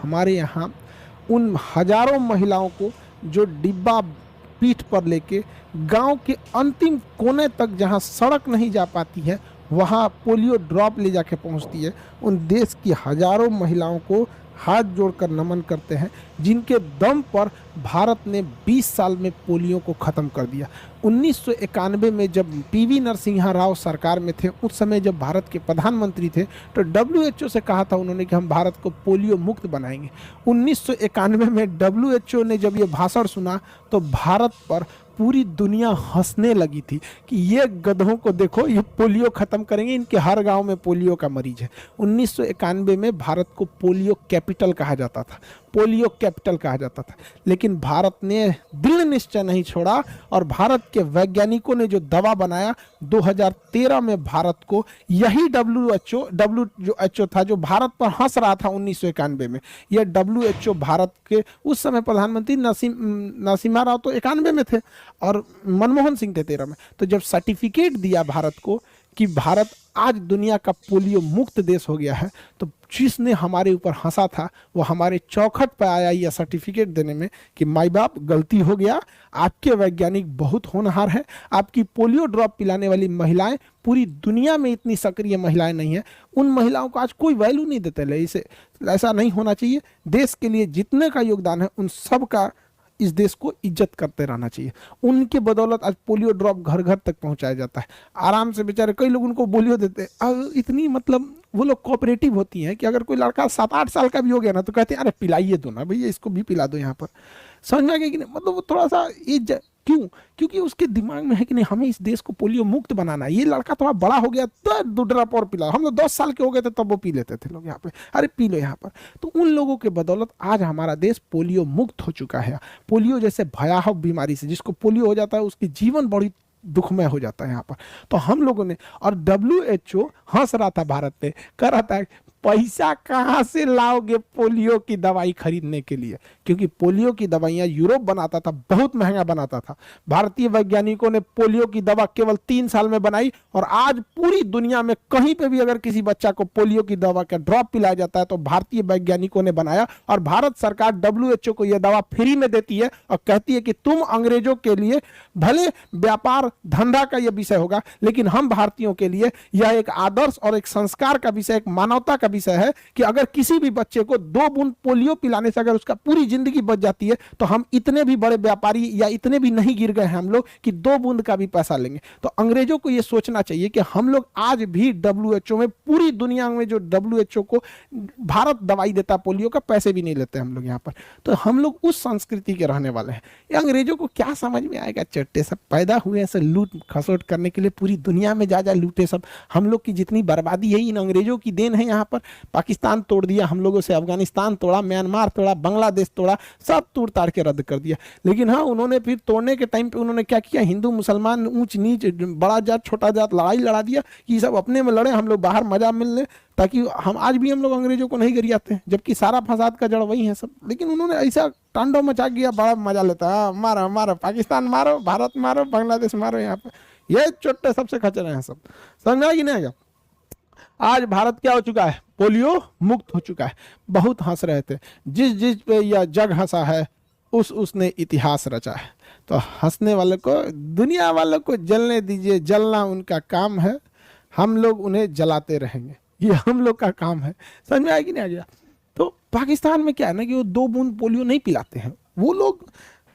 हमारे यहाँ उन हजारों महिलाओं को जो डिब्बा पीठ पर लेके गांव के अंतिम कोने तक जहां सड़क नहीं जा पाती है वहां पोलियो ड्रॉप ले जाके पहुंचती है, उन देश की हजारों महिलाओं को हाथ जोड़कर नमन करते हैं जिनके दम पर भारत ने 20 साल में पोलियो को ख़त्म कर दिया। 1991 में जब पीवी नरसिम्हा राव सरकार में थे, उस समय जब भारत के प्रधानमंत्री थे, तो WHO से कहा था उन्होंने कि हम भारत को पोलियो मुक्त बनाएंगे। 1991 में WHO ने जब ये भाषण सुना तो भारत पर पूरी दुनिया हंसने लगी थी कि ये गधों को देखो, ये पोलियो ख़त्म करेंगे, इनके हर गांव में पोलियो का मरीज है। 1991 में भारत को पोलियो कैपिटल कहा जाता था, पोलियो कैपिटल कहा जाता था, लेकिन भारत ने दृढ़ निश्चय नहीं छोड़ा और भारत के वैज्ञानिकों ने जो दवा बनाया 2013 में भारत को यही WHO था जो भारत पर हंस रहा था 1991 में, यह WHO भारत के उस समय प्रधानमंत्री नरसिम्हा राव तो 91 में थे और मनमोहन सिंह थे 13 में, तो जब सर्टिफिकेट दिया भारत को कि भारत आज दुनिया का पोलियो मुक्त देश हो गया है, तो जिसने हमारे ऊपर हंसा था वो हमारे चौखट पर आया यह सर्टिफिकेट देने में कि माई बाप गलती हो गया, आपके वैज्ञानिक बहुत होनहार हैं, आपकी पोलियो ड्रॉप पिलाने वाली महिलाएं पूरी दुनिया में इतनी सक्रिय महिलाएं नहीं हैं, उन महिलाओं को आज कोई वैल्यू नहीं देते। इसे ऐसा नहीं होना चाहिए। देश के लिए जितने का योगदान है उन सब का इस देश को इज्जत करते रहना चाहिए। उनके बदौलत आज पोलियो ड्रॉप घर घर तक पहुंचाया जाता है आराम से। बेचारे कई लोग उनको पोलियो देते हैं, इतनी मतलब वो लोग कोऑपरेटिव होती हैं कि अगर कोई लड़का 7-8 साल का भी हो गया ना तो कहते हैं अरे पिलाइए दो ना भैया, इसको भी पिला दो यहाँ पर। समझ में आ गया कि नहीं? मतलब वो थोड़ा सा क्यों? क्योंकि उसके दिमाग में है कि नहीं हमें इस देश को पोलियो मुक्त बनाना है। ये लड़का थोड़ा बड़ा हो गया तो 2 ड्रॉप और पिला। हम लोग 10 साल के हो गए थे तब वो पी लेते थे लोग यहाँ पे, अरे पी लो यहाँ पर। तो उन लोगों के बदौलत आज हमारा देश पोलियो मुक्त हो चुका है। पोलियो जैसे भयावह बीमारी से जिसको पोलियो हो जाता है उसकी जीवन बड़ी दुखमय हो जाता है यहाँ पर। तो हम लोगों ने, और WHO हंस रहा था भारत पे, कह रहा था पैसा कहाँ से लाओगे पोलियो की दवाई खरीदने के लिए, क्योंकि पोलियो की दवाइयाँ यूरोप बनाता था, बहुत महंगा बनाता था। भारतीय वैज्ञानिकों ने पोलियो की दवा केवल 3 साल में बनाई और आज पूरी दुनिया में कहीं पे भी अगर किसी बच्चा को पोलियो की दवा का ड्रॉप पिलाया जाता है तो भारतीय वैज्ञानिकों ने बनाया और भारत सरकार WHO को यह दवा फ्री में देती है और कहती है कि तुम अंग्रेजों के लिए भले व्यापार धंधा का यह विषय होगा, लेकिन हम भारतीयों के लिए यह एक आदर्श और एक संस्कार का विषय, एक मानवता का विषय है कि अगर किसी भी बच्चे को 2 बूंद पोलियो पिलाने से अगर उसका पूरी जिंदगी बच जाती है तो हम इतने भी बड़े व्यापारी या इतने भी नहीं गिर गए हैं हम लोग कि 2 बूंद का भी पैसा लेंगे। तो अंग्रेजों को यह सोचना चाहिए कि हम लोग आज भी WHO में, पूरी दुनिया में जो WHO को भारत दवाई देता पोलियो का, पैसे भी नहीं लेते हम लोग यहाँ पर। तो हम लोग उस संस्कृति के रहने वाले हैं। ये अंग्रेजों को क्या समझ में आएगा? चट्टे सब पैदा हुए ऐसे लूट खसोट करने के लिए, पूरी दुनिया में जा लूटे सब। हम लोग की जितनी बर्बादी है इन अंग्रेजों की देन है। यहाँ पर पाकिस्तान तोड़ दिया हम लोगों से, अफगानिस्तान तोड़ा, म्यांमार तोड़ा, बांग्लादेश तोड़ा, सब तोड़ ताड़ के रद्द कर दिया। लेकिन हाँ, उन्होंने फिर तोड़ने के टाइम पे उन्होंने क्या किया, हिंदू मुसलमान, ऊंच नीच, बड़ा जात छोटा जात लड़ाई लड़ा दिया कि सब अपने में लड़े, हम लोग बाहर मजा मिलने, ताकि हम आज भी हम लोग अंग्रेजों को नहीं गरियाते हैं, जबकि सारा फसाद का जड़ वही है सब। लेकिन उन्होंने ऐसा तांडव मचा दिया, बड़ा मजा लेता है, मारो मारो पाकिस्तान मारो, भारत मारो, बांग्लादेश मारो। यहाँ पे ये छोटे सबसे खचरे हैं सब। समझा कि नहीं आएगा? आज भारत क्या हो चुका है? पोलियो मुक्त हो चुका है। बहुत हंस रहे थे, जिस पे यह जग हंसा है उसने इतिहास रचा है। तो हंसने वाले को, दुनिया वालों को जलने दीजिए, जलना उनका काम है, हम लोग उन्हें जलाते रहेंगे, ये हम लोग का काम है। समझ में आया कि नहीं आ गया? तो पाकिस्तान में क्या है ना कि वो 2 बूंद पोलियो नहीं पिलाते हैं वो लोग।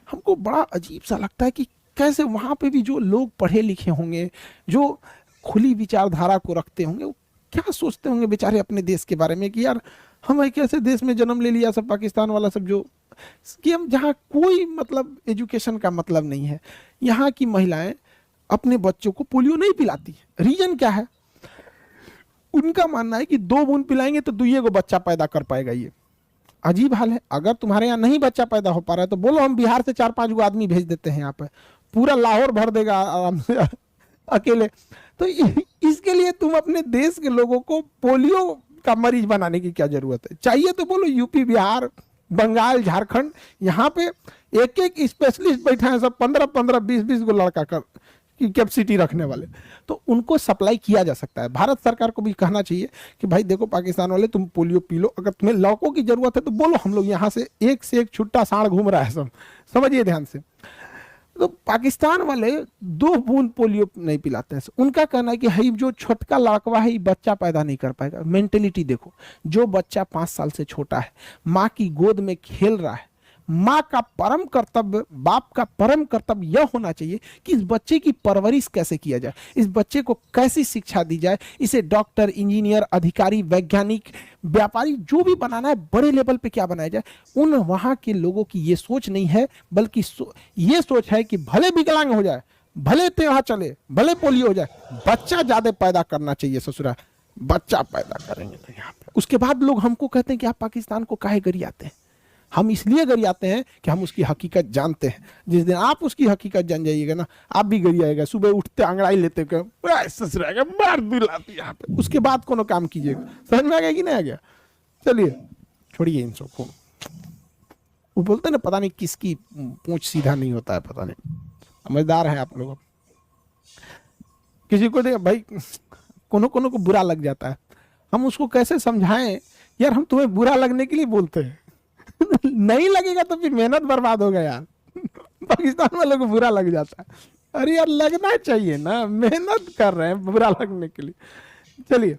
हमको बड़ा अजीब सा लगता है कि कैसे वहाँ पे भी जो लोग पढ़े लिखे होंगे, जो खुली विचारधारा को रखते होंगे, वो क्या सोचते होंगे बेचारे अपने देश के बारे में कि यार हम एक ऐसे देश में जन्म ले लिया, सब पाकिस्तान वाला सब, जो कि हम जहाँ कोई मतलब एजुकेशन का मतलब नहीं है। यहाँ की महिलाएं अपने बच्चों को पोलियो नहीं पिलाती। रीजन क्या है? उनका मानना है कि 2 बूंद पिलाएंगे तो 2 को बच्चा पैदा कर पाएगा। ये अजीब हाल है। अगर तुम्हारे यहाँ नहीं बच्चा पैदा हो पा रहा है तो बोलो हम बिहार से 4-5 गो आदमी भेज देते हैं यहाँ पे, पूरा लाहौर भर देगा आराम से अकेले। तो इसके लिए तुम अपने देश के लोगों को पोलियो का मरीज बनाने की क्या जरूरत है? चाहिए तो बोलो यूपी, बिहार, बंगाल, झारखंड, यहाँ पे एक स्पेशलिस्ट बैठा है, सब 15-15, 20-20 गो लड़का कर की कैपेसिटी रखने वाले, तो उनको सप्लाई किया जा सकता है। भारत सरकार को भी कहना चाहिए कि भाई देखो पाकिस्तान वाले, तुम पोलियो पी लो, अगर तुम्हें लौकों की जरूरत है तो बोलो, हम लोग यहाँ से एक छुट्टा सांड घूम रहा है सब, समझिए ध्यान से। तो पाकिस्तान वाले 2 बूंद पोलियो नहीं पिलाते हैं। उनका कहना है कि हई जो छोटका लड़कवा है ये बच्चा पैदा नहीं कर पाएगा। मेंटेलिटी देखो, जो बच्चा 5 साल से छोटा है, माँ की गोद में खेल रहा है, माँ का परम कर्तव्य, बाप का परम कर्तव्य यह होना चाहिए कि इस बच्चे की परवरिश कैसे किया जाए, इस बच्चे को कैसी शिक्षा दी जाए, इसे डॉक्टर, इंजीनियर, अधिकारी, वैज्ञानिक, व्यापारी जो भी बनाना है, बड़े लेवल पे क्या बनाया जाए। उन वहां के लोगों की ये सोच नहीं है, बल्कि ये सोच है कि भले विकलांग हो जाए, भले त्यौहार चले, भले पोलियो हो जाए, बच्चा ज्यादा पैदा करना चाहिए। ससुरा बच्चा पैदा करेंगे तो यहाँ पे, उसके बाद लोग हमको कहते हैं कि आप पाकिस्तान को काहे गरियाते हैं। हम इसलिए गरियाते हैं कि हम उसकी हकीकत जानते हैं। जिस दिन आप उसकी हकीकत जान जाइएगा ना, आप भी गरियाएगा। सुबह उठते अंगड़ाई लेते मार दिलाती यहाँ पे, उसके बाद कोनो काम कीजिएगा। समझ में आ गया कि नहीं आ गया? चलिए छोड़िए इन सबको। वो बोलते ना, पता नहीं किसकी पूंछ सीधा नहीं होता है, पता नहीं। समझदार है आप लोग। किसी को देख भाई, कोनो कोनो को बुरा लग जाता है, हम उसको कैसे समझाएं यार, हम तुम्हें बुरा लगने के लिए बोलते हैं। नहीं लगेगा तो फिर मेहनत बर्बाद होगा यार। पाकिस्तान वालों को बुरा लग जाता है। अरे यार लगना चाहिए ना, मेहनत कर रहे हैं बुरा लगने के लिए। चलिए